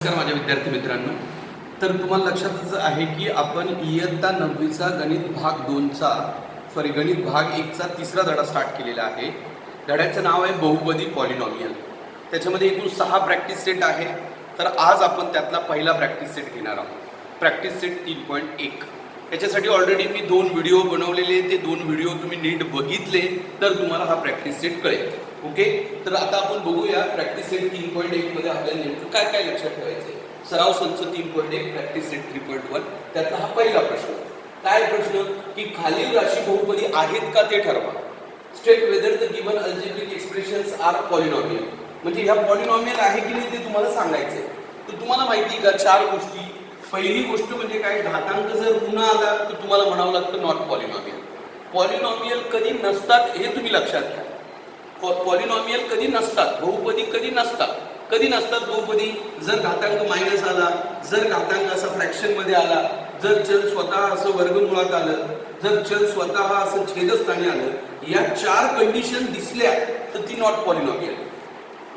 नमस्कार माझ्या विद्यार्थी मित्रांनो. तर तुम्हाला लक्षातच आहे की आपण इयत्ता 9वीचा गणित भाग 2चा गणित भाग 1चा तिसरा धडा स्टार्ट केलेला आहे. धड्याचं नाव आहे बहुपदी पॉलिनॉमियल. त्याच्यामध्ये एकूण 6 प्रॅक्टिस सेट आहे. तर आज आपण त्यातला पहिला प्रॅक्टिस सेट घेणार आहोत, प्रॅक्टिस सेट 3.1. त्याच्यासाठी ऑलरेडी मी 2 व्हिडिओ बनवलेले. ते 2 व्हिडिओ तुम्ही नीट बघितले तर तुम्हाला हा प्रॅक्टिस सेट कळेल. ओके, तर आता आपण बघूया प्रॅक्टिस सेट 3.1 मध्ये आपल्याला नेमकं काय काय लक्षात ठेवायचं. सराव संच 3.1 प्रॅक्टिस सेट 3.1 त्यातला हा पहिला प्रश्न. काय प्रश्न की खालील राशी बहुपदी आहेत का ते ठरवा. State whether the given algebraic expressions are polynomial. म्हणजे ह्या पॉलिनॉमियल आहे की नाही ते तुम्हाला सांगायचंय. तर तुम्हाला माहिती आहे का 4 गोष्टी. पहिली गोष्ट म्हणजे काय, घातांक जर ऋण आला तर तुम्हाला म्हणावं लागतं नॉट पॉलिनॉमियल. पॉलिनॉमियल कधी नसतात हे तुम्ही लक्षात घ्या. पॉलिनॉमियल कधी नसतात, बहुपदी कधी नसतात. कधी नसतात बहुपदी जर घातांक मायनस आला, जर घातांक असा फ्रॅक्शन मध्ये आला, जर चल स्वतः असं वर्गमुळात आलं, जर चल स्वतः असं छेदस्थानी आलं. या 4 कंडिशन दिसल्या तर ती नॉट पॉलिनॉमियल.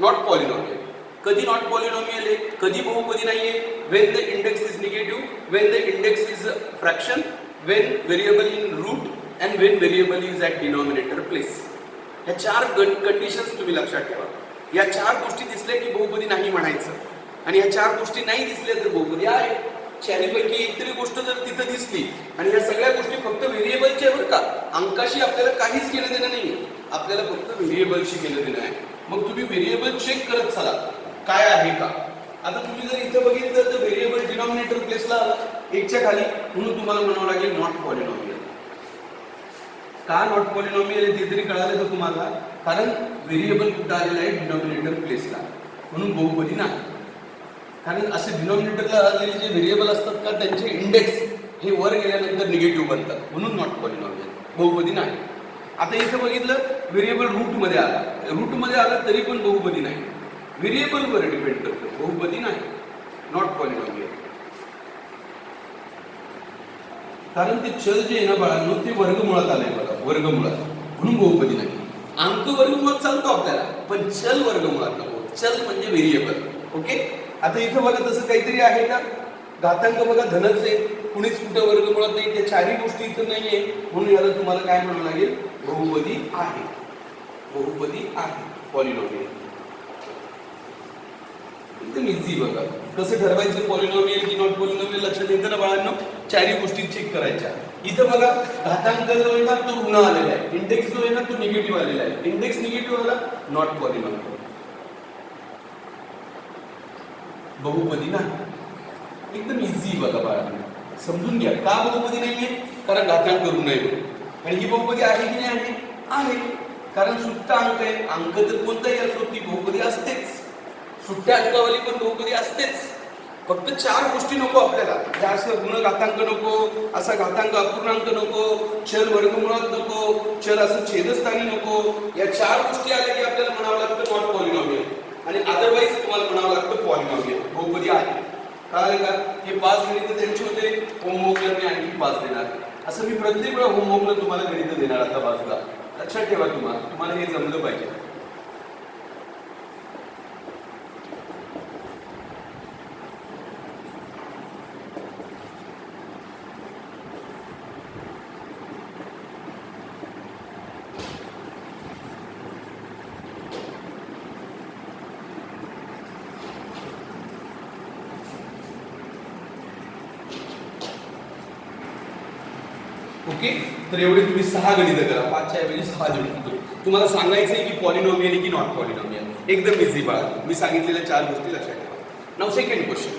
Not polynomial. कधी नॉट पॉलिनॉमियल आहे, कधी बहुपदी नाहीये. When the index is negative, when the index is fraction, when variable in root and when variable is at denominator place. ह्या 4 कंडिशन्स तुम्ही लक्षात ठेवा. या 4 गोष्टी दिसल्या की बहुपदी नाही म्हणायचं, आणि ह्या 4 गोष्टी नाही दिसल्या तर बहुपदी आहे. चारीपैकी एक तरी गोष्ट जर तिथं दिसली, आणि ह्या सगळ्या गोष्टी फक्त व्हेरिएबलच्या बरं का, अंकाशी आपल्याला काहीच घेणं देणं नाहीये. आपल्याला फक्त व्हेरिएबलशी घेणं देणं आहे. मग तुम्ही व्हेरिएबल चेक करत चला काय आहे का. आता तुम्ही जर इथं बघितलं तर व्हेरिएबल डिनॉमिनेटर प्लेसला आला 1च्या खाली, म्हणून तुम्हाला म्हणावं लागेल नॉट पॉलिनॉमियल. का नॉट पॉलिनॉमियल आहे ते तरी कळालं का तुम्हाला. कारण व्हेरिएबल कुठं आलेलं आहे, डिनॉमिनेटर प्लेसला, म्हणून बहुपदी नाही. कारण असे डिनॉमिनेटरला आलेले जे व्हेरिएबल असतात का त्यांचे इंडेक्स हे वर गेल्यानंतर निगेटिव्ह बनतात, म्हणून नॉट पॉलिनॉमियल, बहुपदी नाही. आता इथं बघितलं व्हेरिएबल रूटमध्ये आला, रूटमध्ये आला तरी पण बहुपदी नाही. व्हेरिएबलवर डिपेंड करतो, बहुपदी नाही, नॉट पॉलिनॉमियल. कारण ते चल जे आहे ना बाळांनो ते वर्गमुळात आलंय बघा, वर्गमुळात, म्हणून बहुपदी नाही. अंक वर्गमुळात चालतो आपल्याला, पण चल वर्गमुळात नको. चल म्हणजे व्हेरिएबल. ओके, आता इथं बघा तसं काहीतरी आहे का. घातांक बघा धनच आहे, कुणीच कुठं वर्गमुळात नाही. त्या 4ही गोष्टी इथं नाहीये, म्हणून याला तुम्हाला काय म्हणावं लागेल, बहुपदी आहे. बहुपदी आहे, पॉलिनॉमियल. एकदम इझी. बघा कसं ठरवायचं पॉलिनॉमियल की नॉट पॉलिनॉमियल. लक्षात येतं ना बाळांनो, 4ही गोष्टी चेक करायच्या. इथं बघा घातांक जो आहे ना तो ऋण आलेला आहे, इंडेक्स जो आहे ना तो निगेटिव्ह आलेला आहे. इंडेक्स निगेटिव्ह आला, नॉट पॉलिनॉमियल, बहुपदी नाही. एकदम इझी. बघा बाळांनो समजून घ्या का बहुपदी नाहीये, कारण घातांक ऋण आहे. आणि ही बहुपदी आहे की नाही, आहे. कारण सुट्टा अंक आहे. अंक तर कोणताही असो ती बहुपदी असतेच. सुट्ट्या अंकावली पण बहुपदी असतेच. फक्त 4 गोष्टी नको आपल्याला. म्हणजे असं ऋण घातांक नको, असा घातांक अपूर्णांक नको, चल वर्गमुळात नको, चल असं छेदस्थानी नको. या 4 गोष्टी आल्या की आपल्याला म्हणावं लागतं नॉट पॉलिनॉमियल, आणि अदरवाईज तुम्हाला म्हणावं लागतं पॉलिनॉमियल, बहुपदी आहे. कळालं का. हे 5 गणित त्यांचे होते. होमवर्कला मी आणखी 5 देणार. असं मी प्रत्येक वेळा होमवर्कला तुम्हाला गणित देणार. आता बाजूला लक्षात ठेवा, तुम्हाला हे जमलं पाहिजे. ओके, तर एवढे तुम्ही 6 गणित करा. 5च्या ऐवजी 6 गणित. तुम्हाला सांगायचं आहे की पॉलिनॉमियल की नॉट पॉलिनॉमियल. एकदम इझी बाळा. मी सांगितलेल्या 4 गोष्टी लक्षात ठेवा. नाव सेकंड क्वेश्चन.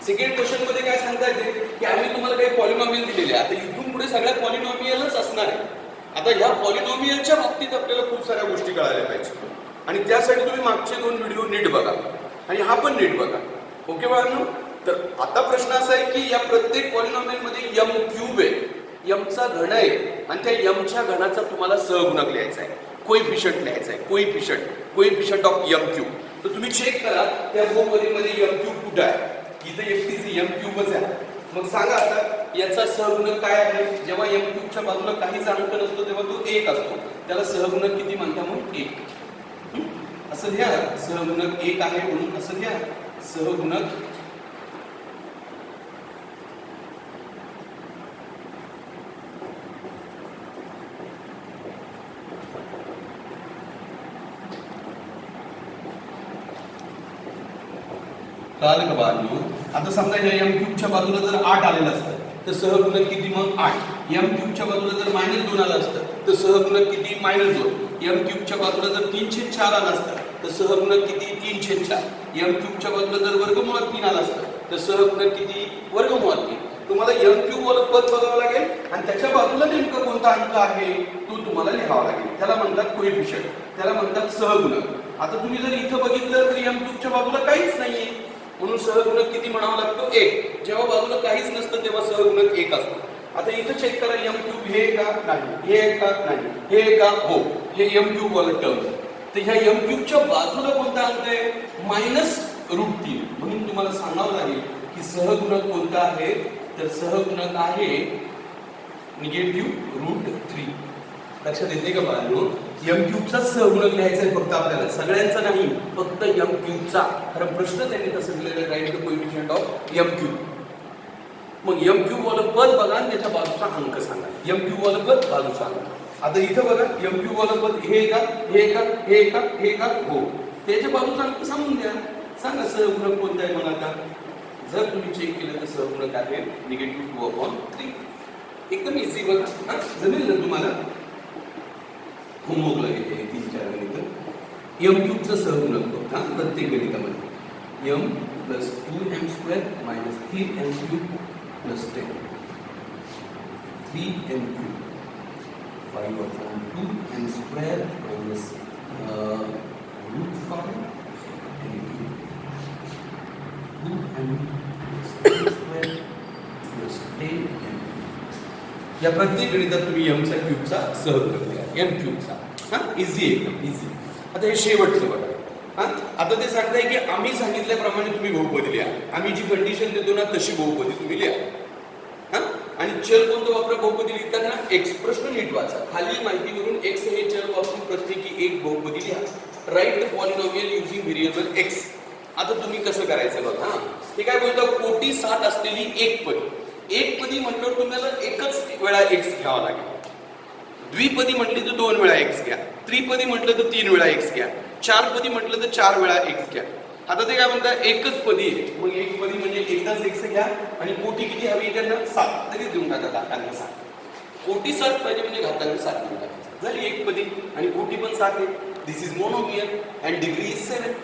सेकंड क्वेश्चन मध्ये काय सांगता येते की आम्ही तुम्हाला काही पॉलिनॉमियल दिलेले. आता इथून पुढे सगळ्या पॉलिनॉमियलच असणार आहे. आता ह्या पॉलिनॉमियलच्या बाबतीत आपल्याला खूप साऱ्या गोष्टी कळायला पाहिजे, आणि त्यासाठी तुम्ही मागचे 2 व्हिडिओ नीट बघा, आणि हा पण नीट बघा. ओके बाळांनो, तर आता प्रश्न असा आहे की या प्रत्येक पॉलिनॉमियल मध्ये m क्यूब आहे, यमचा घन आहे, आणि त्या यमच्या घनाचा तुम्हाला सहगुणक लिहायचा आहे, कोइफिशियंट लिहायचा आहे. Coefficient of m cube. तर तुम्ही चेक करा त्या बहुपदीमध्ये m क्यूब कुठं आहे. इथं एकटीच m क्यूबच आहे. मग सांगा आता याचा सहगुणक काय आहे. जेव्हा m क्यूबच्या बाजूला काहीच अंक नसतो तेव्हा तो 1 असतो. त्याला सहगुणक किती म्हणता, मग 1. असं घ्या, सहगुणक 1 आहे म्हणून असं घ्या. सहगुणक कळालं का बाळांनो? आता समजा ह्या एम क्यूबच्या बाजूला जर 8 आलेलं असतं तर सहगुणक किती मग 8. एम क्यूबच्या बाजूला जर -2 आलं असतं तर सहगुणक किती -2. एम क्यूबच्या बाजूला जर 3/4 आलं असतं तर सहगुणक किती 3/4. एम क्यूबच्या बाजूला जर वर्गमुळात 3 आलं असतं तर सहगुणक किती वर्गमुळात 3. तुम्हाला एम क्यूब वाला पद बघावं लागेल आणि त्याच्या बाजूला नेमका कोणता अंक आहे तो तुम्हाला लिहावा लागेल. त्याला म्हणतात कोएफिशियंट, त्याला म्हणतात सहगुणक. आता तुम्ही जर इथं बघितलं तर एम क्यूबच्या बाजूला काहीच नाहीये म्हणून सहगुणक किती म्हणावा लागतो 1. जेव्हा बाजूला काहीच नसतं तेव्हा सहगुणक 1 असतो. आता इथं चेक करा एम क्यूब हे का नाही, हे का नाही, हे का हो, हे एम क्यूब वाला टर्म. तर ह्या एम क्यूबच्या बाजूला कोणता अंक आहे -√3. म्हणून तुम्हाला सांगावं लागेल की सहगुणक कोणता आहे तर सहगुणक आहे -√3. लक्षात येते का बाळांनो? एम क्यूबचा सहगुणक लिहायचा आहे फक्त आपल्याला, सगळ्यांचा नाही, फक्त एम क्यूबचा. कारण प्रश्न त्यांनी तसं दिलेलं write the coefficient of M cube. मग एम क्यूब वाला पद बघा आणि त्याच्या बाजूचा अंक सांगा. एम क्यूब वाला पद बाजूचा अंक. आता इथं बघा एम क्यूब वाला पद हे का, हे का, हे का, हे का हो, त्याच्या बाजूचा अंक सांगून द्या. सांगा सहगुणक कोणता आहे. मग आता जर तुम्ही चेक केलं तर सहगुणक आहे -2/3. एकदम इझी बघा. हा जमेल ना तुम्हाला? होमवर्क लागेल 3-4 गणित. एम क्यूबचं सहगुणक बघा प्रत्येक गणितामध्ये m + 2m² - 3m³ + 10 3m³ 5/2m² या प्रत्येक गणितात तुम्ही एमचा क्यूबचा सहगुणक लिहा. एम क्यूबचा. हा इझी एकदम इझी. आता हे शेवटचं बघा. हा आता ते सांगताय की आम्ही सांगितल्याप्रमाणे तुम्ही बहुपदी लिहा. आम्ही जी कंडिशन देतो ना तशी बहुपदी तुम्ही लिहा. हा आणि चल कोणतं वापरा बहुपदी लिहिताना? एक्स. प्रश्न नीट वाचा. खाली माहितीवरून एक्स हे चल वापरून प्रत्येकी एक बहुपदी लिहा. Write the polynomial using variable x. आता तुम्ही कसं करायचं बघा. हा हे काय बोलतं? कोटी 7 असलेली एकपदी. एकपदी म्हटल्यावर तुम्हाला एकच वेळा एक्स घ्यावा लागेल. द्विपदी म्हटली तर 2 वेळा एक्स घ्या. त्रिपदी म्हटलं तर 3 वेळा एक्स घ्या. चारपदी म्हटलं तर 4 वेळा एक्स घ्या. आता ते काय म्हणतात? एकच पदी आहे. मग एक पदी म्हणजे एकदाच एक्स घ्या आणि कोटी किती हवी त्यांना? 7. तरी देऊन टाका घातांक 7. कोटी 7 पाहिजे म्हणजे घातांक 7 देऊन टाकायचं. झाली एक पदी आणि कोटी पण 7 आहे. This is monomial and degree is 7.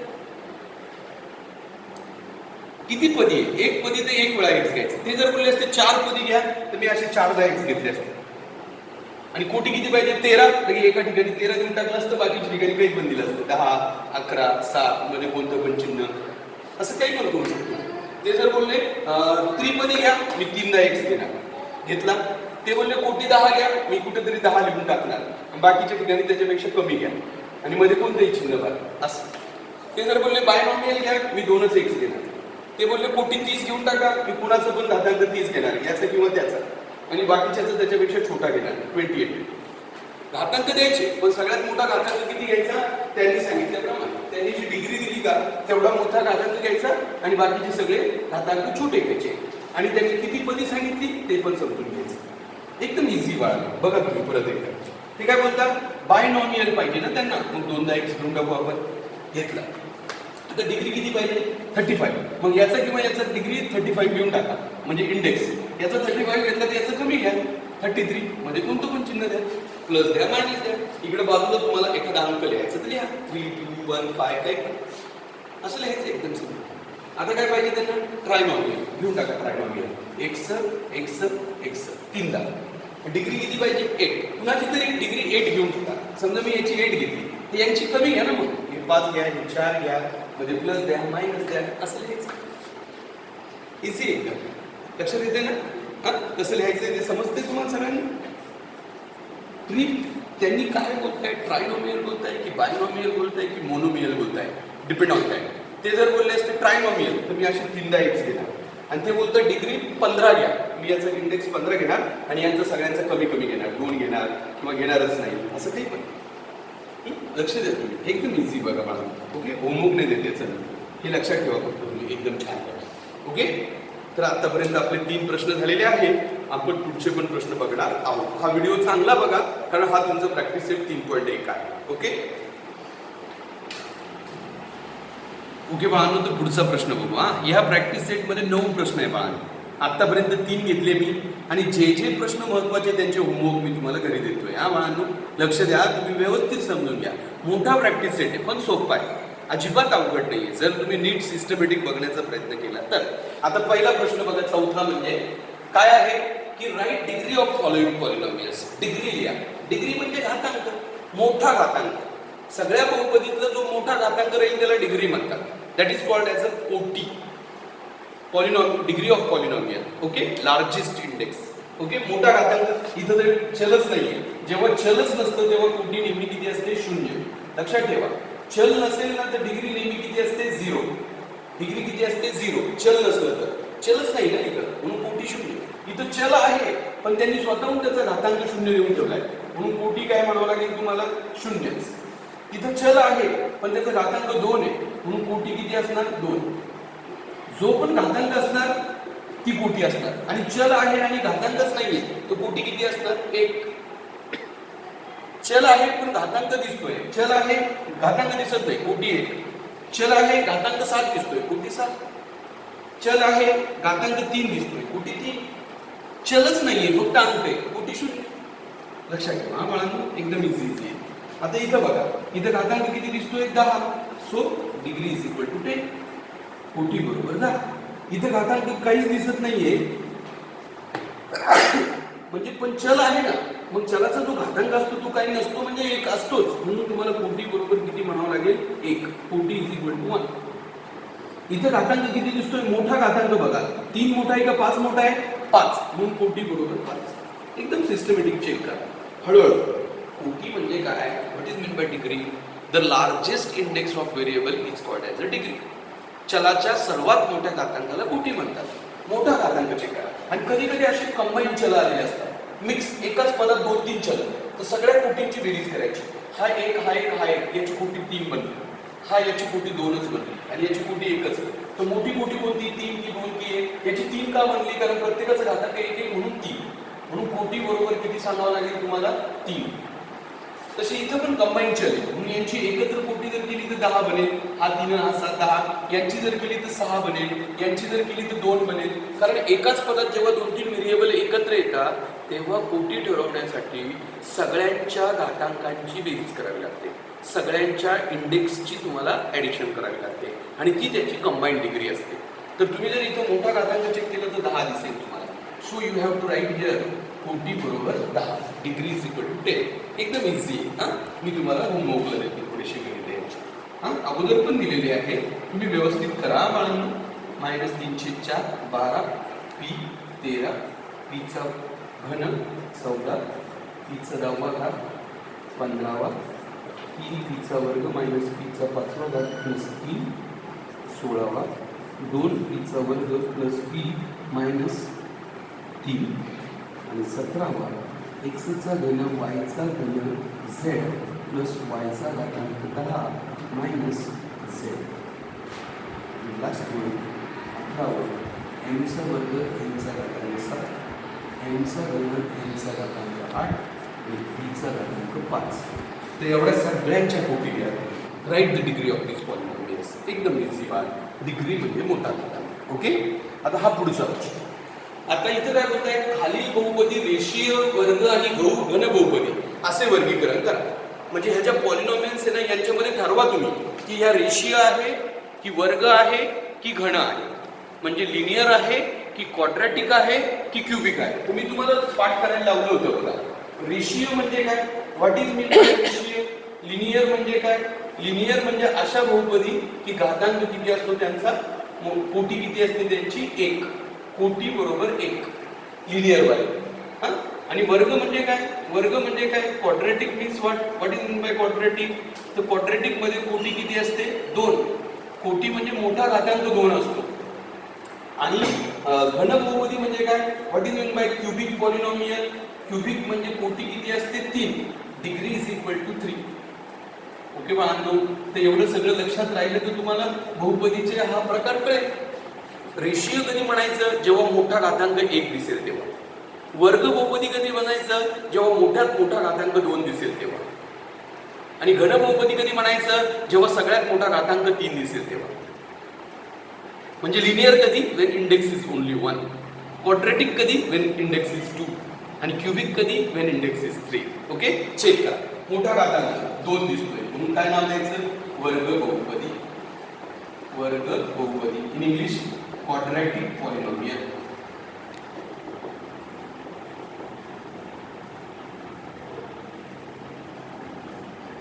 किती पदी आहे? एक पदी तर 1 वेळा एक्स घ्यायचं. ते जर बोलले असते 4 पदी घ्या तर मी असे 4दा एक्स घेतले असते. आणि कोटी किती पाहिजे? 13. लगे एका ठिकाणी 13 देऊन टाकलं असतं, बाकीच्या ठिकाणी काही पण दिलं असतं. 10, 11, 7 मध्ये कोणतं पण चिन्ह असं काही पण करू शकतो. ते जर बोलले त्रिपदी घ्या, मी 3दा एक्स घेणार घेतला. ते बोलले कोटी 10 घ्या, मी कुठेतरी 10 लिहून टाकणार. बाकीच्या ठिकाणी त्याच्यापेक्षा कमी घ्या आणि मध्ये कोणतंही चिन्ह भरा असं. ते जर बोलले बायनॉमियल घ्या, मी 2च एक्स घेणार. ते बोलले कोटी 30 घेऊन टाका, मी कुणाचं पण घातांक 30 घेणार, याचा किंवा त्याचा, आणि बाकीच्याचा त्याच्यापेक्षा छोटा घेणार 28. घातांक द्यायचे पण सगळ्यात मोठा घातांक किती घ्यायचा? त्यांनी सांगितल्याप्रमाणे त्यांनी जी डिग्री दिली का तेवढा मोठा घातांक घ्यायचा आणि बाकीचे सगळे घातांक छोटे घ्यायचे. आणि त्यांनी किती पदी सांगितली ते पण समजून घ्यायचं. एकदम इझी बाळ. बघा तुम्ही परत एकदा. ते काय बोलतात? बायनॉमियल पाहिजे ना त्यांना, मग 2दा एक्स घेऊन टाकू आपण. घेतला. आता डिग्री किती पाहिजे? 35. मग याचा किंवा याचा डिग्री 35 घेऊन टाका म्हणजे इंडेक्स. याचा 35 घेतला तर याचं कमी घ्या 33. मध्ये कोणतं पण चिन्ह द्या, प्लस द्या, मायनस द्या. इकडे बाजूला तुम्हाला एखादा अंक लिहायचं तर लिहा. 3, 2, 1, 5 काही पण असं लिहायचं एकदम सिंपल. आता काय पाहिजे त्यांना? ट्रायनॉमियल घेऊन टाका. ट्रायनॉमियल एक्स एक्स एक्स 3दा. डिग्री किती पाहिजे? 8. कुणाची तरी डिग्री 8 घेऊन टाका. समजा मी याची 8 घेतली तर यांची कमी घ्या ना. मग हे 5 घ्या, हे 4 घ्या, मध्ये प्लस द्या, मायनस द्या, असं लिहायचं. इझी एकदम. लक्षात येते ना? हा कसं लिहायचं ते समजते तुम्हाला सगळ्यांनी? त्यांनी काय बोलताय? ट्रायनॉमियल बोलताय की बायनॉमियल बोलताय की मोनोमियल बोलताय? Depend on time. ते जर बोलले असते ट्रायनॉमियल तर मी असे 3दा एक्स घेणार. आणि ते बोलतं डिग्री 15 घ्या, मी याचा इंडेक्स 15 घेणार आणि यांचं सगळ्यांचा कमी कमी घेणार, 2 घेणार किंवा घेणारच नाही, असं काही पण. लक्ष द्या तुम्ही. एकदम इझी बघा मला. ओके, होमवर्क नाही देते. चल हे लक्षात ठेवा फक्त तुम्ही. एकदम छान बघा. ओके, तर आतापर्यंत आपले 3 प्रश्न झालेले आहेत. आपण पुढचे पण प्रश्न बघणार आहोत. हा व्हिडिओ चांगला बघा कारण हा तुमचा प्रॅक्टिस सेट 3.1 आहे. ओके. ओके बाळांनो, तर पुढचा प्रश्न बघू. ह्या प्रॅक्टिस सेटमध्ये 9 प्रश्न आहे बाळांनो. आत्तापर्यंत 3 घेतले मी आणि जे जे प्रश्न महत्त्वाचे त्यांचे होमवर्क मी तुम्हाला घरी देतोय. बाळांनो लक्ष द्या, तुम्ही व्यवस्थित समजून घ्या. मोठा प्रॅक्टिस सेट आहे पण सोपा आहे, अजिबात अवघड नाही आहे जर तुम्ही नीट सिस्टमॅटिक बघण्याचा प्रयत्न केला तर. आता पहिला प्रश्न बघा, चौथा म्हणजे काय आहे की write degree of following polynomials. Degree लिहा. डिग्री म्हणजे घातांक, मोठा घातांक. सगळ्या बहुपदीतला जो मोठा घातांक राहील त्याला डिग्री म्हणतात. That is called as a कोटी. Polynomial, degree of polynomial. Okay, largest index. Okay, मोठा घातांक. इथं जर चलच नाहीये, जेव्हा चलच नसतं तेव्हा कोटी नेहमी किती असते? 0. लक्षात ठेवा, चल नसेल ना तर डिग्री नेहमी किती असते? 0. डिग्री किती असते? 0. चल नसलं तर, चलच नाही ना इथं, म्हणून कोटी 0. इथं चल आहे पण त्यांनी स्वतःहून त्याचा घातांक 0 देऊन ठेवलाय, म्हणून कोटी काय म्हणावं लागेल तुम्हाला? 0च. इथं चल आहे पण त्याचा घातांक 2 आहे, म्हणून कोटी किती असणार? 2. जो पण घातांक असणार ती कोटी असणार. आणि चल आहे आणि घातांकच नाहीये तर कोटी किती असणार? 1. चल आहे पण घातांक दिसतोय, चल आहे घातांक दिसत नाही, कोटी 1. चल आहे घातांक 7 दिसतोय, कोटी 7. चल आहे घातांक 3 दिसतोय, कोटी 3. चलच नाहीये, फक्त अंक आहे, कोटी 0. लक्षात ठेवा बाळांनो, एकदम इझी आहे. आता इथं बघा, इथं घातांक किती दिसतोय? 10. So degree is equal to 10. कोटी बरोबर 10. इथं घातांक काहीच दिसत नाहीये म्हणजे पण चल आहे ना, मग चलाचा जो घातांक असतो तो काही नसतो म्हणजे 1 असतोच, म्हणून तुम्हाला कोटी बरोबर किती म्हणावं लागेल? 1. कोटी इज इक्वल टू 1. इथं घातांक किती दिसतोय? मोठा घातांक बघा, 3 मोठा आहे का 5 मोठा आहे? 5, म्हणून कोटी बरोबर 5. एकदम सिस्टमॅटिक चेक करा हळूहळू. कोटी म्हणजे काय? What is mean by degree? The largest index of variable is called as a degree. चलाच्या सर्वात मोठ्या घातांकाला कोटी म्हणतात. मोठा घातांक चेक करा. आणि कधी कधी असे कंबाईन चल आलेले असतात, मिक्स, एकाच पदात 2-3 चल, तर सगळ्या कोटींची बेरीज करायची. हा एक, हा एक, हा एक, याची कोटी 3 बनली, हा याची कोटी 2च बनली आणि याची कोटी 1च. तर मोठी कोटी कोणती? 3 की 2 की 1? याची 3 का बनली? कारण प्रत्येकाचा घातांक 1 म्हणून 3. म्हणून कोटी बरोबर किती सांगावं लागेल तुम्हाला? 3. तसे इथं पण कंबाईन चल आहे, म्हणून यांची एकत्र कोटी जर केली तर 10 बनेल. हा 3 हा 7 10. यांची जर केली तर 6 बनेल. यांची जर केली तर 2 बनेल. कारण एकाच पदात जेव्हा 2-3 व्हेरिएबल एकत्र येतात तेव्हा कोटी ठरवण्यासाठी सगळ्यांच्या घातांकांची बेरीज करावी लागते, सगळ्यांच्या इंडेक्सची तुम्हाला ॲडिशन करावी लागते आणि ती त्याची कंबाईंड डिग्री असते. तर तुम्ही जर इथं मोठा घातांक चेक केलं तर 10 दिसेल तुम्हाला. So you have to write here कोटी बरोबर 10. Degree is equal to 10. एकदम इझी आहे. मी तुम्हाला होमवर्कला देतो थोडीशी गणिते याची. अगोदर पण दिलेली आहे, तुम्ही व्यवस्थित करा बाळांनो. -3/4 12 पी 13 पीचा घन 14 पीचा 10वा घात 15वा 3 पीचा वर्ग -पीचा 5वा घात प्लस 3 16वा 2 पीचा वर्ग प्लस पी -3 आणि 17वा एक्सचा घन वायचा घन झेड प्लस वायचा घातांक 10 मायनस झेड. लास्ट वन 18वा एमचा वर्ग एमचा घातांक 7 एमचा घन एमचा घातांक 8 आणि बीचा घातांक 5. तर एवढ्या सगळ्यांच्या कोटी घ्या. Write the degree of this polynomials. एकदम इझी बात. डिग्री म्हणजे मोठा घातांक. ओके, आता हा पुढचा प्रश्न. आता इथं काय बोलताय? खालील बहुपदी रेषीय, वर्ग आणि घन बहुपदी असे वर्गीकरण करा. म्हणजे ह्या ज्या पॉलिनॉमियल्स आहे ना यांच्यामध्ये ठरवा तुम्ही की ह्या रेषीय आहे की वर्ग आहे की घन आहे, म्हणजे लिनियर आहे की क्वाड्रॅटिक आहे की क्युबिक आहे. तुम्हाला पाठ करायला लावलं होतं बघा. रेषीय म्हणजे काय? व्हॉट इज मीन बाय रेषीय? लिनियर म्हणजे काय? लिनियर म्हणजे अशा बहुपदी की घातांक किती असतो त्यांचा, कोटी किती असते त्यांची? 1. कोटी बरोबर 1 लिनियर वाले. आणि वर्ग म्हणजे काय? वर्ग म्हणजे काय? Quadratic means what is mean bye quadratic? तर क्वाड्रॅटिक मध्ये कोटी किती असते? 2. कोटी म्हणजे मोठा घातांक 2 असतो. आणि घन बहुपदी म्हणजे काय? What is mean by cubic polynomial? Cubic म्हणजे कोटी किती असते? 3. Degree is equal to 3. Okay बाळांनो, तर एवढं सगळं लक्षात राहिलं तर तुम्हाला बहुपदीचे हा प्रकार कळेल. रेषीय कधी म्हणायचं? जेव्हा मोठा घातांक 1 दिसेल तेव्हा. वर्ग बहुपदी कधी म्हणायचं? जेव्हा मोठ्यात मोठा घातांक 2 दिसेल तेव्हा. आणि घन बहुपदी कधी म्हणायचं? जेव्हा सगळ्यात मोठा घातांक 3 दिसेल तेव्हा. म्हणजे लिनियर कधी when index is only 1, quadratic कधी वेन इंडेक्स इज 2 आणि क्युबिक कधी when index is 3. Okay, check करा. मोठा घातांक 2 दिसतोय म्हणून काय नाव द्यायचं? वर्ग बहुपदी. वर्ग बहुपदी इन इंग्लिश क्वाड्रॅटिक पॉलिनॉमियल.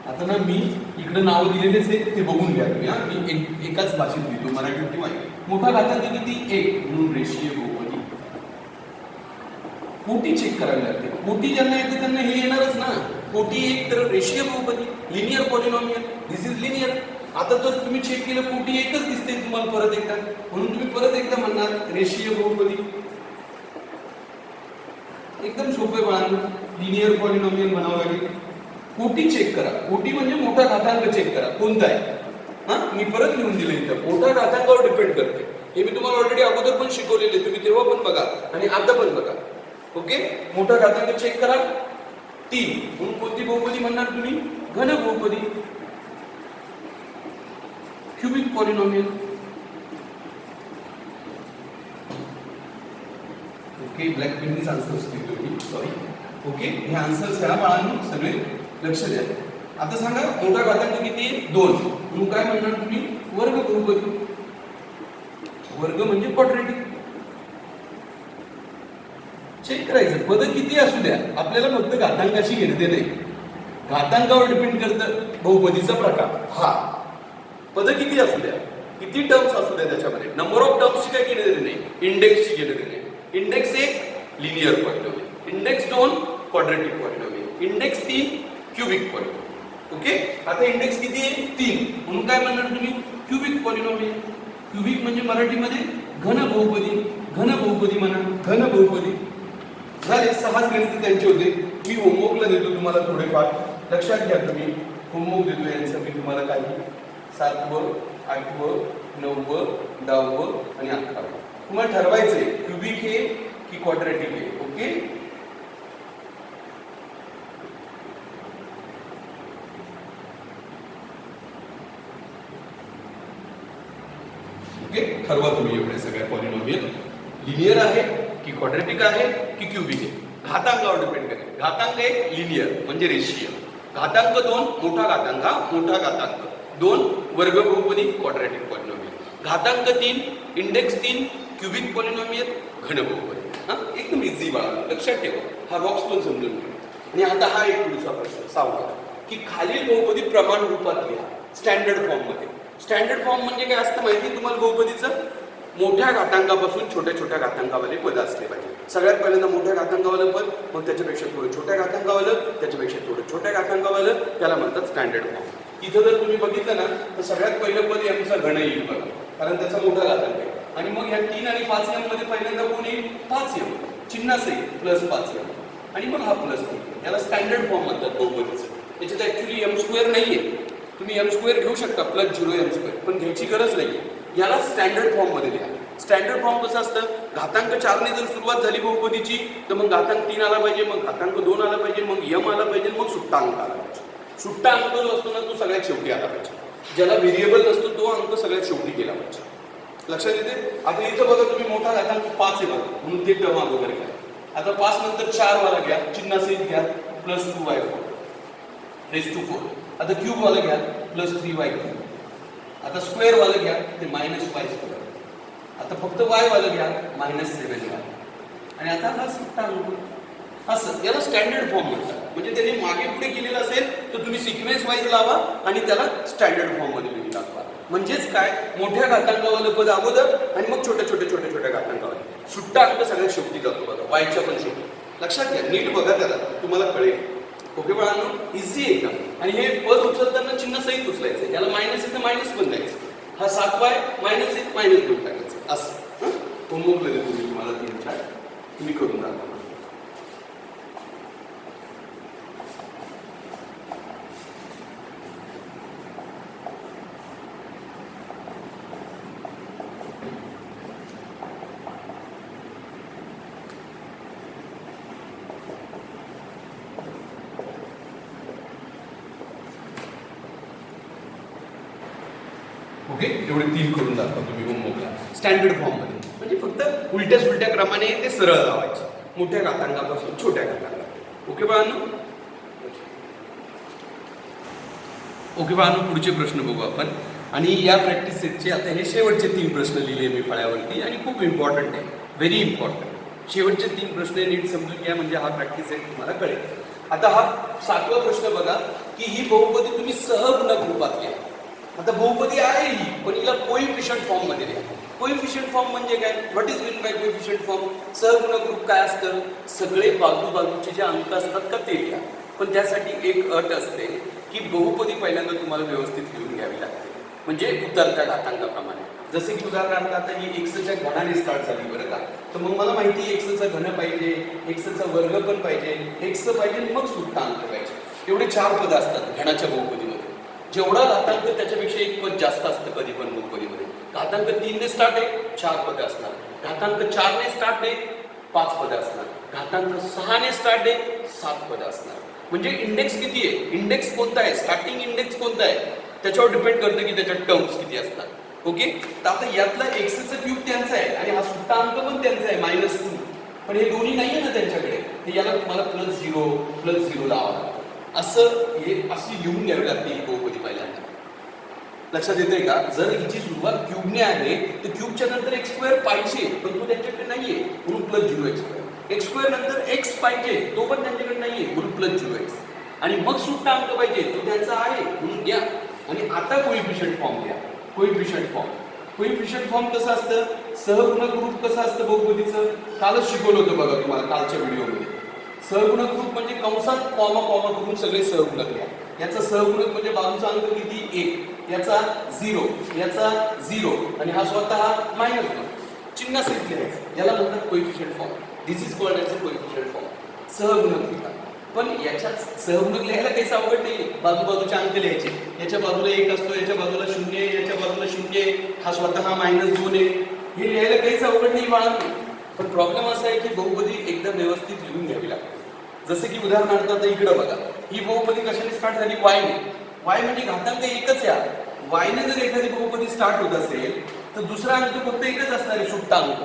आता ना मी इकडे नाव दिलेलेच आहे ते बघून घ्या तुम्ही. मी एकाच भाषेत लिहितो, मराठीत किंवा मोठा घातांक किती? 1 म्हणून रेषीय बहुपदी. कोटी चेक करावी लागते. कोटी ज्यांना येते त्यांना हे येणारच ना. कोटी 1 तर रेषीय बहुपदी, linear polynomial. This is linear. आता जर तुम्ही चेक केलं कोटी 1च दिसते तुम्हाला परत एकदा, म्हणून तुम्ही परत एकदा म्हणणार रेषीय बहुपदी. एकदम सोपे बाळांनो, लिनियर पॉलिनॉमियल म्हणावं लागेल. कोटी चेक करा. कोटी म्हणजे मोठा घातांक चेक करा कोणता आहे. मी परत लिहून दिलं इथं. मोठा घातांकावर डिपेंड करते. हे मी तुम्हाला ऑलरेडी अगोदर पण शिकवलेले, तुम्ही तेव्हा पण बघा आणि आता पण बघा. ओके, मोठा घातांक चेक करा 3 म्हणून कोणती बहुपदी म्हणणार तुम्ही? घन बहुपदी, क्युबिक पॉलिनॉमियल. ओके, ब्लॅक पेननीच आन्सर्स लिहितो मी, सॉरी. ओके, हे आन्सर्स ह्या बाळांनो सगळे लक्ष द्या. आता सांगा मोठा घातांक किती आहे? 2 म्हणून काय म्हणणार तुम्ही? वर्ग बहुपदी. वर्ग म्हणजे क्वाड्रॅटिक. चेक करायचं पद किती असू द्या, आपल्याला फक्त घातांकाशी घेणं नाही. घातांकावर डिपेंड करतं बहुपदीचा प्रकार. हा पद किती असू द्या, किती टर्म्स असू द्या त्याच्यामध्ये, नंबर ऑफ टर्म्सची काय घेणं देणे नाही, इंडेक्सची घेणं देणे नाही. Index 1 linear polynomial, index 2 quadratic polynomial, index 3 cubic polynomial. Okay, आता इंडेक्स किती आहे? 3 म्हणून काय म्हणणार तुम्ही? Cubic polynomial. क्युबिक म्हणजे मराठीमध्ये घन बहुपदी. घन बहुपदी म्हणा, घन बहुपदी. झाले 6 गणित त्यांचे होते. मी होमवर्कला देतो तुम्हाला थोडेफार, लक्षात घ्या तुम्ही. होमवर्क देतो यांचं मी तुम्हाला काही 7वं 8वं 9वं 10वं आणि 11वं. तुम्हाला ठरवायचंय क्युबिक आहे की क्वाड्रॅटिक आहे. ओके, ओके, ठरवा तुम्ही एवढे सगळ्या पॉलिनॉमियल. लिनियर आहे की क्वाड्रॅटिक आहे की क्युबिक आहे, घातांकावर डिपेंड करेल. घातांक 1 लिनियर म्हणजे रेषीय, घातांक 2 मोठा घातांक, मोठा घातांक 2 वर्ग बहुपदी क्वाड्रॅटिक पॉलिनॉमियल, घातांक 3 इंडेक्स 3 क्युबिक पॉलिनॉमियल घन बहुपदी. एकदम इझी बाळा, लक्षात ठेवा. हा बॉक्स पण समजून घ्या. आणि आता हा एक पुढचा प्रश्न 6वा की खालील बहुपदी प्रमाण रूपात लिहा स्टँडर्ड फॉर्म मध्ये. स्टँडर्ड फॉर्म म्हणजे काय असतं माहिती तुम्हाला? बहुपदीचं मोठ्या घातांकापासून छोट्या छोट्या घातांकावाले पद असले पाहिजे. सगळ्यात पहिल्यांदा मोठ्या घातांकावालं पद, मग त्याच्यापेक्षा थोडं छोट्या घातांकावालं, त्याच्यापेक्षा थोडं छोट्या घातांकावालं, त्याला म्हणतात स्टँडर्ड फॉर्म. इथं जर तुम्ही बघितलं ना तर सगळ्यात पहिलं पद एमचा घन येईल बघा, कारण त्याचा मोठा घातांक आहे. आणि मग ह्या 3 आणि 5 एम मध्ये पहिल्यांदा कोण येईल? 5 एम, चिन्ह असेल प्लस 5 एम, आणि मग हा प्लस 3. याला स्टँडर्ड फॉर्म म्हणतात बहुपदीचं. त्याच्यात ऍक्च्युली एम स्क्वेअर नाहीये, तुम्ही एम स्क्वेअर घेऊ शकता प्लस 0 एम स्क्वेअर, पण घ्यायची गरज नाही. याला स्टँडर्ड फॉर्म मध्ये लिहा. स्टँडर्ड फॉर्म कसं असतं? घातांक 4 ने जर सुरुवात झाली बहुपदीची तर मग घातांक 3 आला पाहिजे, मग घातांक 2 आला पाहिजे, मग यम आला पाहिजे, मग सुट्टा अंक आला पाहिजे. सुट्टा अंक जो असतो ना तो सगळ्यात शेवटी आला पाहिजे. ज्याला व्हेरिएबल नसतो तो अंक सगळ्यात शेवटी गेला पाहिजे. लक्षात येते? आता इथं बघा तुम्ही मोठा घातांक 5 आहे बघा, म्हणून ते टर्म अगोदर घ्या. आता 5 नंतर 4 वाला घ्या, चिन्ह सहित घ्या, प्लस 2y4 रेज टू 4. आता क्यूब वाला घ्या, प्लस 3y3. आता स्क्वेअर वाला घ्या, ते -y². आता फक्त y वाला घ्या, -7y. आणि आता हा सुट्टा अंक. असं याला स्टँडर्ड फॉर्म म्हणतात. म्हणजे त्यांनी मागे पुढे केलेलं असेल तर तुम्ही सिक्वेन्स वाईज लावा आणि त्याला स्टँडर्ड फॉर्म मध्ये लिहून टाका. म्हणजेच काय? मोठ्या घातांकावालं पद अगोदर आणि मग छोट्या घातांकावाले. सुट्टा अंक सगळ्यात शेवटी जातो बघा, वायच्या पण शेवटी. लक्षात घ्या, नीट बघा त्याला, तुम्हाला कळेल. ओके बाळांनो, इझी एकदम. आणि हे पद उचलताना चिन्ह सहित उचलायचं. याला मायनस आहे तर मायनस पण द्यायचं. हा 7y मायनस 1 मायनस 2 टाकायचं. असं होमवर्क मध्ये तुम्हाला 3-4 तुम्ही करून दाखवा. ओके, एवढे 3 करून दाखवा तुम्ही होमवर्कला. स्टँडर्ड फॉर्ममध्ये, म्हणजे फक्त उलट्या सुलट्या क्रमाने ते सरळ लावायचे, मोठ्या घातांकापासून छोट्या घातांकापर्यंत. ओके बाळांनो? ओके बाळांनो, पुढचे प्रश्न बघू आपण. आणि या प्रॅक्टिस सेटचे आता हे शेवटचे 3 प्रश्न लिहिले मी फळ्यावरती आणि खूप इम्पॉर्टंट आहे, व्हेरी इम्पॉर्टंट. शेवटचे 3 प्रश्न नीट समजून घ्या म्हणजे हा प्रॅक्टिस सेट तुम्हाला कळेल. आता हा 7वा प्रश्न बघा की ही बहुपदी तुम्ही सहगुणक रूपात लिहा. आता बहुपदी आहे ही, पण हिला कोइफिशियंट फॉर्म मध्ये लिहा. कोइफिशियंट फॉर्म म्हणजे काय? What is mean bye coefficient form? सहगुणक रूप काय असतं? सगळे बाजूबाजूचे जे अंक असतात का ते लिहा. पण त्यासाठी एक अट असते की बहुपदी पहिल्यांदा तुम्हाला व्यवस्थित लिहून घ्यावी लागते, म्हणजे उतरत्या घातांकाप्रमाणे. जसे की उदाहरणार्थ आता ही एक्सच्या घनाने स्टार्ट झाली बरं का, तर मग मला माहिती आहे एक्सचा घन पाहिजे, एक्सचा वर्ग पण पाहिजे, एक्स पाहिजे, मग सुट्टा अंक पाहिजे. एवढे 4 पद असतात घनाच्या बहुपदीमध्ये. जेवढा घातांक त्याच्यापेक्षा एक पद जास्त असतं कधी पण बहुपदीमध्ये. घातांक 3 ने स्टार्ट आहे 4 पदे असणार, घातांक 4 ने स्टार्ट आहे 5 पदे असणार, घातांक 6 ने स्टार्ट आहे 7 पदे असणार. म्हणजे इंडेक्स किती आहे, इंडेक्स कोणता आहे, स्टार्टिंग इंडेक्स कोणता आहे त्याच्यावर डिपेंड करतं की त्याच्या टर्म्स किती असतात. ओके, तर आता यातला एक्सचा क्यूब त्यांचा आहे आणि हा सुट्टा अंक पण त्यांचा आहे -2, पण हे दोन्ही नाहीये ना त्यांच्याकडे, तर याला तुम्हाला +0 लावावं लागतं. असं हे अशी लिहून घ्यावी लागते ही बहुपदी पहिल्यांदा. लक्षात येतंय का? जर हिची सुरुवात क्यूबने आहे तर क्यूबच्या नंतर x² पाहिजे, पण तो त्यांच्याकडे नाहीये म्हणून +0x². x² नंतर x पाहिजे, तो पण त्यांच्याकडे नाहीये म्हणून +0x. आणि मग सुट्टा अंक पाहिजे, तो त्यांचा आहे म्हणून घ्या. आणि आता कोइफिशियंट फॉर्म घ्या. कोइफिशियंट फॉर्म कसं असतं? सहगुणक रूप कसं असतं बहुपदीचं? कालच शिकवलं होतं बघा तुम्हाला कालच्या व्हिडिओमध्ये. सहगुणक रूप म्हणजे कंसात कॉमा कॉमा करून सगळे सहगुणक घ्या. याचा सहगुणक म्हणजे बाजूचा अंक किती? 1, याचा 0, याचा 0 आणि हा स्वतः -1 चिन्ह सहित लिहायचं. याला म्हणतात coefficient form. This is called as a coefficient form. सहगुणक लिहा. पण याच्यात सहगुणक लिहायला काहीच अवघड नाही. बाजूबाजूचे अंक लिहायचे. याच्या बाजूला 1 असतो, याच्या बाजूला 0 आहे, याच्या बाजूला 0 आहे, हा स्वतः -2 आहे. हे लिहायला काहीच अवघड नाही बाळांनो. पण प्रॉब्लेम असा आहे की बहुपदी एकदम व्यवस्थित लिहून घ्यावी लागते. जसे की उदाहरणार्थ आता इकडे बघा, ही बहुपदी कशाने स्टार्ट झाली? y ने. y म्हणजे घातांक एकच या. y ने जर एखादी बहुपदी स्टार्ट होत असेल तर दुसरा अंक फक्त एकच असणार आहे, सुट्टा अंक.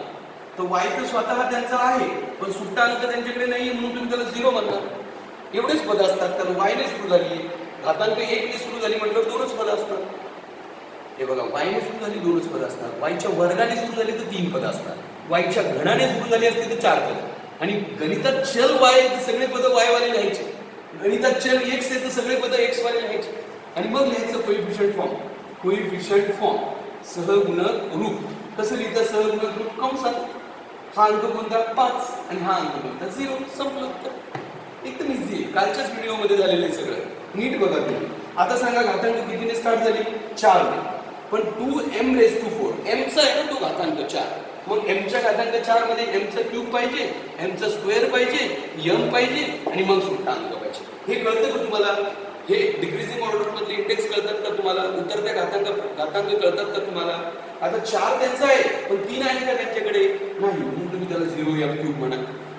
तर y तर स्वतः त्यांचा आहे, पण सुट्टा अंक त्यांच्याकडे नाही म्हणून तुम्ही त्याला 0 म्हणणार. एवढेच पद असतात, कारण y ने सुरू झाली, घातांक 1 ने सुरू झाली म्हटल्यावर 2च पद असतात. हे बघा, y ने सुरू झाली 2च पद असतात, y च्या वर्गाने सुरू झाली तर 3 पद असतात, y च्या घनाने सुरू झाली असते तर 4 पद. आणि गणितात चल y तर सगळे पद y वाले लिहायचे, गणितात चल x आहे तर सगळे पद x वाले लिहायचे. आणि मग लिहायचं कोइफिशियंट फॉर्म. कोइफिशियंट फॉर्म सहगुणक रूप. कसं लिहितं सहगुणक रूप? कंसात हा अंक कोणता? 5 आणि हा अंक कोणता? 0. संपलं. एकदम इझी आहे, कालच्याच व्हिडिओमध्ये झालेलं आहे सगळं. नीट बघा तुम्ही. आता सांगा घातांक कितीने स्टार्ट झाली? 4 ने. पण 2m⁴ mचा आहे ना तो घातांक 4. मग mच्या घातांक 4 मध्ये mचा क्यूब पाहिजे, mचा स्क्वेअर पाहिजे, m पाहिजे आणि मग सुट्टा अंक पाहिजे. हे कळतं का तुम्हाला? हे डिक्रीजिंग ऑर्डर मधले इंडेक्स कळतात का तुम्हाला? उतरत्या घातांक कळतात का तुम्हाला? आता 4 त्यांचा आहे, पण 3 आहे का त्यांच्याकडे? नाही, म्हणून तुम्ही त्याला 0m³ म्हणा.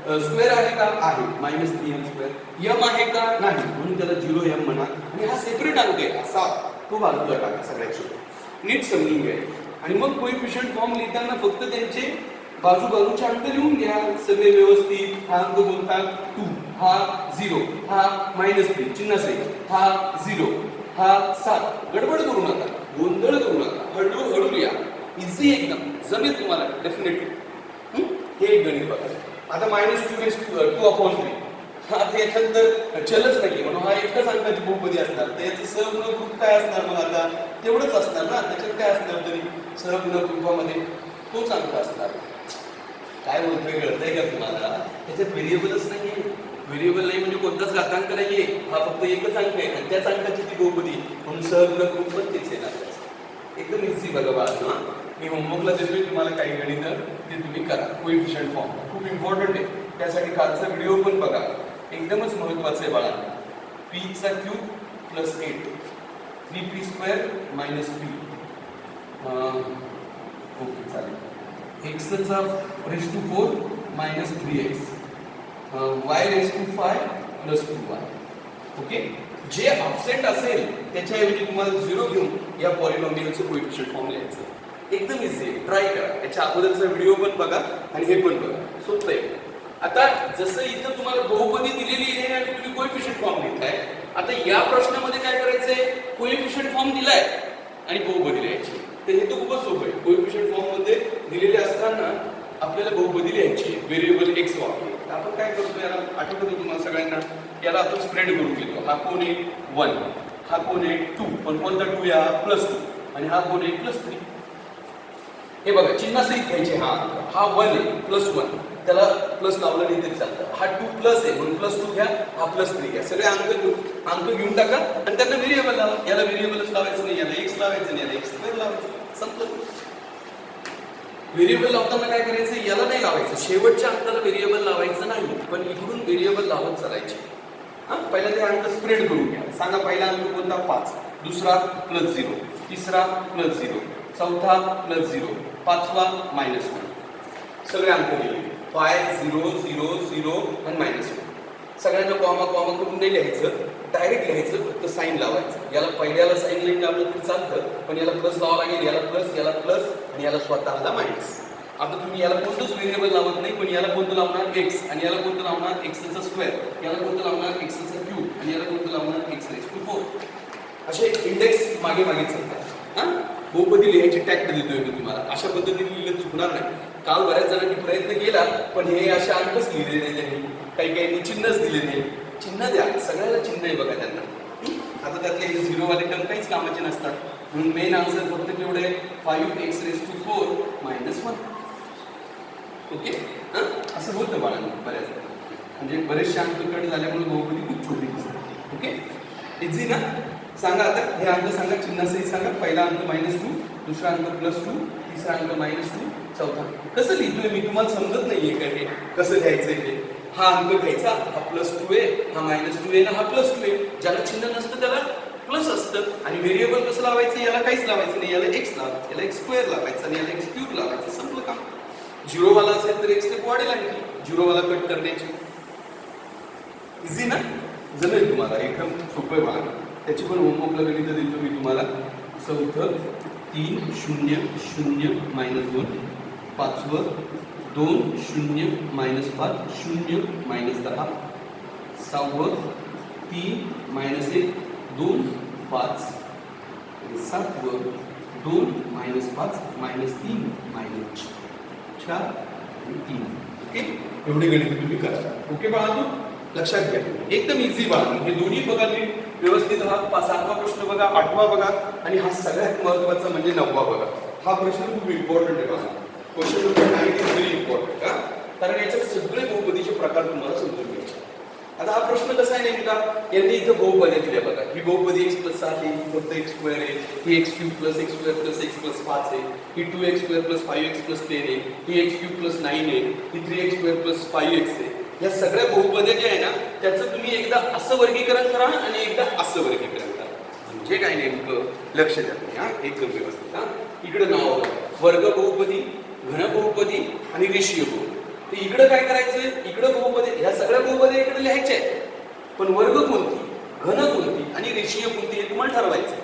स्क्वेअर आहे का? आहे, -3m². m आहे का? नाही, म्हणून त्याला 0m म्हणा. आणि हा सेपरेट अंक आहे असा, तो बाजूला टाका सगळ्यात शेवटी. नीट समजून घ्या. आणि मग कोइफिशियंट फॉर्म लिहिताना फक्त त्यांचे बाजूबाजूचे अंक लिहून घ्या सगळे व्यवस्थित. हा अंक कोणता? 2, हा 0, हा -3 चिन्ह सहित, हा 0, हा 7. गडबड करू नका, गोंधळ करू नका, हळूहळू लिहा. इझी एकदम, जमेल तुम्हाला डेफिनेटली. हे एक गणित बघा. आता -2/3 हा याच्यानंतर चलच नाही म्हणून हा एकच अंकाची बहुपदी असणार, तर याचं सहगुणक रूप काय असणार? मग आता तेवढंच असणार ना, त्याच्यात काय असणार तरी सहगुणक रूपामध्ये तोच अंक असणार. काय बोलतोय कळतंय का तुम्हाला? त्याच्यात व्हेरिएबलच नाहीये. व्हेरिएबल नाही म्हणजे कोणताच घातांक नाहीये, हा फक्त एकच अंक आहे आणि त्याच अंकाची ती बहुपदी म्हणून सहगुणक रूप पण तेच येणार. एकदम इझी बघा बाळा. मी होमवर्कला देतोय तुम्हाला काही गणित, ते तुम्ही करा. कोइफिशियंट फॉर्म खूप इम्पॉर्टंट आहे, त्यासाठी कालचा व्हिडिओ पण बघा, एकदमच महत्त्वाचं आहे बाळा. p⁴ + 8 3p² - p. ओके चालेल. x⁴ - 3x y⁵ + 2y. Okay, जे अब्सेंट असेल त्याच्याऐवजी तुम्हाला 0 घेऊन या पॉलिनॉमियलचं कोइफिशियंट फॉर्म लिहायचं. एकदम इझी आहे, ट्राय करा. याच्या अगोदरचा व्हिडिओ पण बघा आणि हे पण बघा, सोपं आहे. आता जसं इथं तुम्हाला बहुपदी दिलेली आहे आणि तुम्ही कोएफिशियंट फॉर्म लिहिताय, आता या प्रश्नामध्ये काय करायचंय, कोएफिशियंट फॉर्म दिलाय आणि बहुपदी लिहायची. तर हे तर खूपच सोपं आहे. कोएफिशियंट फॉर्म मध्ये दिलेले असताना आपल्याला बहुपदी लिहायची, व्हेरिएबल एक्स वापरून. आपण काय करतो, याला आठवतं तुम्हाला सगळ्यांना, याला आपण स्प्रेड करून घेतो. हा कोण आहे 1, हा कोण आहे 2, पण कोणता 2 या +2, आणि हा कोण आहे +3. हे बघा चिन्हासहित घ्यायचे. हा 1 आहे +1, त्याला प्लस लावलं नाही तरी चालतं. हा 2 प्लस आहे म्हणून +2 घ्या, हा +3 घ्या. सगळे अंक घेऊन टाका आणि त्यांना व्हेरिएबल लावा. याला व्हेरिएबलच लावायचं नाही, याला एक्स लावायचं नाही, याला x² लावायचं. संपलं. व्हेरिएबल लावताना काय करायचं, याला नाही लावायचं, शेवटच्या अंकाला व्हेरिएबल लावायचं नाही, पण इकडून व्हेरिएबल लावत चालायचे. पहिला ते अंक स्प्रेड करून घ्या. सांगा पहिला अंक कोणता 5, दुसरा +0, तिसरा +0, चौथा +0, पाचवा -1. सगळे अंक दिले 5, 0, 0, 0 आणि -1. सगळ्यांना कॉमा कॉमा करून नाही लिहायचं, डायरेक्ट लिहायचं, फक्त साईन लावायचं. याला पहिल्याला साईन लाईन लावलं तरी चालतं, पण याला प्लस लावावं लागेल. याला प्लस, याला प्लस आणि याला स्वतःला मायनस. आता तुम्ही याला कोणतंच व्हेरिएबल लावत नाही, पण याला कोणतं लावणार x, आणि याला कोणतं लावणार x², याला कोणतं लावणार x³ आणि याला कोणतं लावणार x⁴. असे इंडेक्स मागे मागे चालतात. बहुपदी लिहायची टॅक्ट देतोय मी तुम्हाला. अशा पद्धतीने लिहिलं चुकणार नाही. काल बऱ्याच जणांनी प्रयत्न केला, पण हे असे अंकच लिहिले नाही त्यांनी, काही चिन्हच दिले नाही. चिन्ह द्या, सगळ्याला चिन्ह आहे बघा त्यांना. आता त्यातले 0 वाले टर्म काहीच कामाचे नसतात, म्हणून मेन आन्सर फक्त केवढे 5x⁴ - 1. ओके, असं होतं बाळांना बऱ्याच, म्हणजे बरेचसे अंक कट झाल्यामुळे बहुपदी खूप छोटी दिसते. ओके, इझी ना. सांगा आता हे अंक सांगा, चिन्हासहित सांगा. पहिला अंक -2, दुसरा अंक +2, तिसरा अंक -2, चौथा. कसं लिहितोय मी, तुम्हाला समजत नाहीये का हे कसं लिहायचंय ते. हा अंक घ्यायचा, हा +2 आहे, हा -2 आहे ना, हा +2 आहे. ज्याला चिन्ह नसतं त्याला प्लस असतं. आणि व्हेरिएबल कसं लावायचं, याला काहीच लावायचं नाही, याला x लावायचं, याला x² लावायचं आणि याला x³ लावायचं. संपलं काम. 0 वाला असेल तर x स्टेप वाढेल आणखी, 0 वाला कट करण्याची. इझी ना, जमेल तुम्हाला, एकदम सोपं आहे मला. त्याची पण होमवर्कला गणित देतो मी तुम्हाला. चौथं 3, 0, 0, -2, पाचवं 2, 0, -5, 0, -10, सहावं 3, -1, 2, 5, आणि सातवं 2, -5, -3, -4 आणि 3. ओके, एवढे गणित तुम्ही करा. ओके बाळा, लक्षात घ्या, एकदम इझी बाळा. हे दोन्ही बघा नीट व्यवस्थित. हा 7वा प्रश्न बघा, 8वा बघा, आणि हा सगळ्यात महत्त्वाचा म्हणजे 9वा बघा. हा प्रश्न खूप इम्पॉर्टंट आहे बघा. Question number 9 is very important. कारण याच्यात सगळे बहुपदीचे प्रकार तुम्हाला समजून घ्यायचे. आता हा प्रश्न कसा आहे नेमका, यांनी इथं बहुपदी दिल्या बघा. ही बहुपदी x+7 आहे, फक्त x² आहे. ही x³ + x² + x + 5 आहे. ही 2x² + 5x + 10 आहे. ही x³ + 9 आहे. ही 3x² + 5x आहे. या सगळ्या बहुपद्या जे आहे ना, त्याचं तुम्ही एकदा असं वर्गीकरण करा आणि एकदा असं वर्गीकरण करा. म्हणजे काय नेमकं लक्ष द्या, एकदम व्यवस्थित. इकडे नाव वर्ग बहुपदी, घन बहुपदी आणि रेषीय बहुपदी. तर इकडं काय करायचंय, इकडं बहुपदी, ह्या सगळ्या बहुपद्या इकडे लिहायच्या आहेत, पण वर्ग कोणती, घन कोणती आणि रेषीय कोणती हे तुम्हाला ठरवायचं.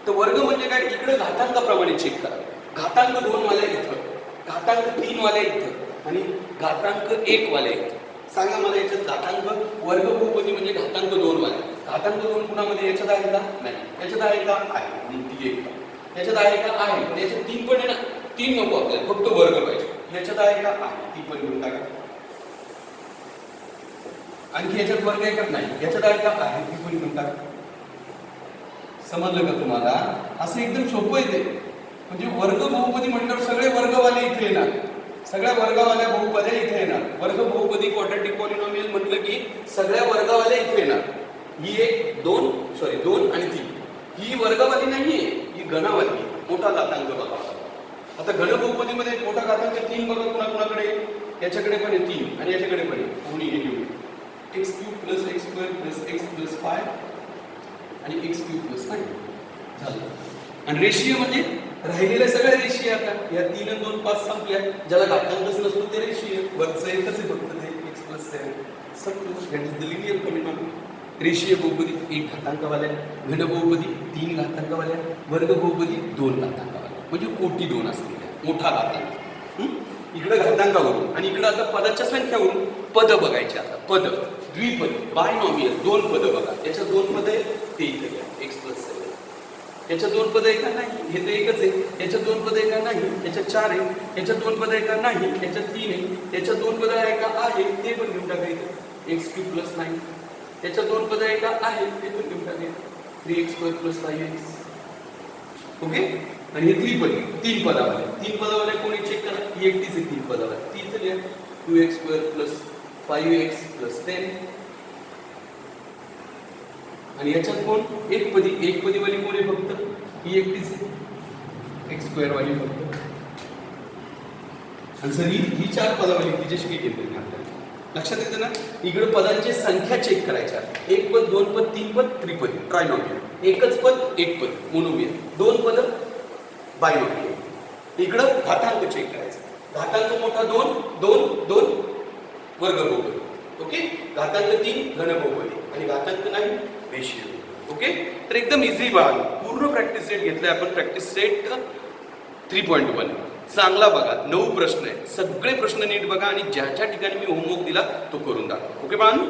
तर वर्ग म्हणजे काय, इकडे घातांकाप्रमाणे चेक करा. घातांक 2 वाल्या इथं, घातांक 3 वाल्या इथं आणि घातांक 1 वाल्या इथं. सांगा मला याच्यात घातांक, वर्ग बहुपदी म्हणजे घातांक 2 वाले. घातांक 2 कुणामध्ये, याच्यात आहे का, नाही. याच्यात आहे का, आहे, म्हणून ती 1. याच्यात आहे का, आहे, पण याच्यात 3 पण आहे ना. 3 नको आपल्याला, फक्त वर्ग पाहिजे. याच्यात आहे का, आहे, ती पण घेऊन टाका. आणखी याच्यात वर्ग आहे का, नाही. याच्यात आहे का, आहे, ती पण घेऊन टाका. समजलं का तुम्हाला? असं एकदम सोपं आहे ते. म्हणजे वर्ग बहुपदी म्हटल्यावर सगळे वर्गवाले इथे येणार, सगळ्या वर्गावाल्या बहुपद्या इथे येणार. वर्ग बहुपदी क्वाड्रॅटिक पॉलिनॉमियल म्हटलं की सगळ्या वर्गावाल्या इथे येणार. ही 1, 2 आणि 3 ही वर्गवाली नाहीये, ही घनावाली, मोठा घातांक बघा. आता घन बहुपदीमध्ये मोठा घातांक 3 बघा कुणाकडे, याच्याकडे पण आहे 3 आणि याच्याकडे पण आहे. कोणी हे घेऊ, x³ + x² + x + 5 आणि x³ + 9 झालं. आणि रेषीय म्हणजे राहिलेल्या सगळ्या रेषीय. आता या 3 आणि 2, 5 संपल्या. ज्याला घातांकच नसतो ते रेषीय. वरचं एकच आहे फक्त ते x + 7. सगळं that is the linear polynomial. रेषीय बहुपदी 1 घातांकवाल्या, घन बहुपदी 3 घातांकवाल्या, वर्ग बहुपदी 2 घातांकवाल्या. म्हणजे कोटी 2 असलेल्या मोठा घातांक. इकडे घातांकावरून आणि इकडे आता पदाच्या संख्यावरून पद बघायचे. आता पद द्विपद बायनॉमियल 2 पद बघा. याच्या 2 पद आहे ते इथे घ्या x + 7. याच्या 2 पद आहे का नाही, हे तर एकच आहे. याच्या 2 पद आहे का नाही, याच्या 4 आहे. याच्या 2 पद आहे का नाही, याच्या 3 आहे. याच्या 2 पद आहे का आहे ते पण घेऊन टाकायचं x³ + 9. याच्या 2 पद आहे का आहे ते पण घेऊन टाकायचं 3x² + 5x. ओके. आणि हे त्रिपदी 3 पदावाले 3 पदावाले कोणी चेक करा, ही एकटीच आहे 3 पदावाले. ती इथे लिहा 2x² + 5x + 10. आणि याच्यात कोण एक पदी वाली कोण आहे, फक्त ही एकटीच आहे x² वाली फक्त. आणि सर ही 4 पदावाली तिच्याशी काही घेतली नाही आपल्याला. लक्षात येतं ना. इकडे पदांची संख्या चेक करायच्या. 1 पद 2 पद 3 पद त्रिपदी ट्रायनॉमियल. एकच पद 1 पद मोनोमियल. 2 पद बायनॉमियल. इकडं घातांक चेक करायचा. घातांक मोठा 2 2 2 वर्ग बहुपदी. ओके. घातांक 3 घन बहुपदी आणि घातांक नाही रेषीय. ओके. तर एकदम इझी बघा. पूर्ण प्रॅक्टिस सेट घेतलाय आपण. प्रॅक्टिस सेट 3.1 चांगला बघा. 9 प्रश्न आहेत. सगळे प्रश्न नीट बघा आणि ज्या ज्या ठिकाणी मी होमवर्क दिला तो करून दाखवा. ओके बाळांनो.